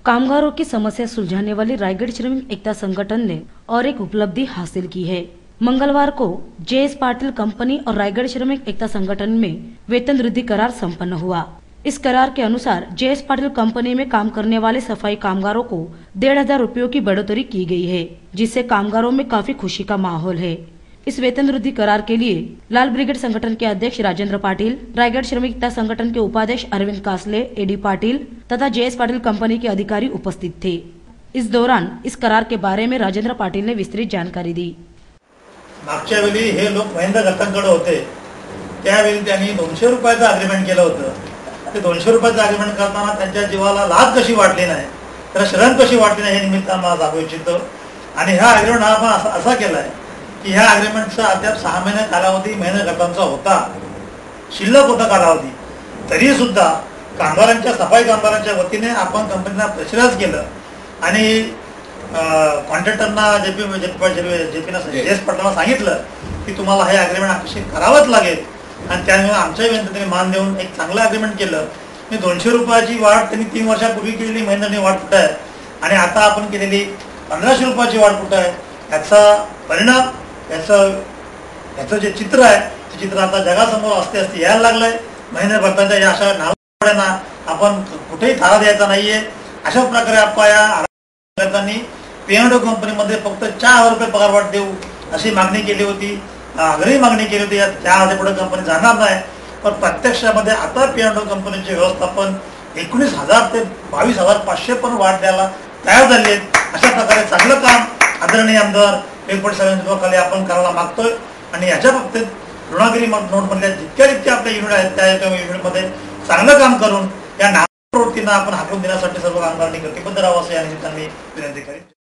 कामगारों की समस्या सुलझाने वाली रायगढ़ श्रमिक एकता संगठन ने और एक उपलब्धि हासिल की है। मंगलवार को जेएस पाटिल कंपनी और रायगढ़ श्रमिक एकता संगठन में वेतन वृद्धि करार संपन्न हुआ। इस करार के अनुसार जेएस पाटिल कंपनी में काम करने वाले सफाई कामगारों को 1,500 रुपयों की बढ़ोतरी की गई है, जिससे कामगारों में काफी खुशी का माहौल है। इस वेतन वृद्धि करार के लिए लाल ब्रिगेड संगठन के अध्यक्ष राजेंद्र पाटिल, रायगढ़ श्रमिक एकता संगठन के उपाध्यक्ष अरविंद कासले, एडी पाटिल तथा जेएस पाटिल कंपनी के अधिकारी उपस्थित थे। इस दौरान इस करार के बारे में राजेंद्र पाटिल ने विस्तृत जानकारी दी। मागच्या वेळी हे लोक महेंद्र गटांकडे होते, त्यावेळी त्यांनी 200 रुपयाचं अग्रीमेंट केलं होतं। ते 200 रुपयाचं अग्रीमेंट करताना त्यांच्या जीवाला लाज कशी वाटली नाही, तर शरण कशी वाटली नाही हे निमित्तानं मला सांगू इच्छितो। आणि हा अग्रीमेंट आपण असा केलाय की ह्या अग्रीमेंटचा अद्याप 6 महिने कालावधी महेंद्र गटांचा होता, शिल्लक होता कालावधी, तरी सुद्धा कामगारांच्या सफाई कामगारांच्या वतीने आपण कंपनीला प्रेशराइज केलं आणि कॉन्ट्रॅक्टरना जेपीना जेएस पाटलांना सांगितलं की तुम्हाला हे अग्रीमेंट अक्षय करावंच लागेल आणि त्यामुळे आमच्या विनंतीने मान देऊन एक चांगलं अग्रीमेंट केलं। 200 रुपयाची वाढ त्यांनी 3 वर्षापूर्वी केलेली महेंद्रने वाढ कुठे आहे आणि आता आपण केलेली 1500 रुपयाची वाढ कुठे आहे, याचा परिणाम याचं जे चित्र आहे ते चित्र आता जगासमोर असते यायला लागलंय। महेंद्र भट्टांच्या या अशा नावांना आपण कुठेही थारा द्यायचा नाहीये। अशा प्रकारे आपण या पीएनडो कंपनीमध्ये फक्त 4,000 रुपये पगारवाढ देऊ अशी मागणी केली होती, आग्रही मागणी केली होती। 4,000 पुढे कंपनी जाणार नाही, पण प्रत्यक्षामध्ये आता पीएनडो कंपनीचे व्यवस्थापन 19,000 ते 22,500 पण वाढ द्यायला तयार झाले आहेत। अशा प्रकारे चांगलं काम आदरणीय आमदार वेलपट साहेबांच्या आपण करायला मागतोय आणि याच्या बाबतीत ऋणागिरी नोटमधल्या जितक्या आपल्या युनिट आहेत त्या युनिटमध्ये चांगलं काम करून या नाव प्रवृत्तींना आपण हाकलून देण्यासाठी सर्व कामगारांनी कटिबद्ध राहावं असं या निमित्ताने विनंती करेन।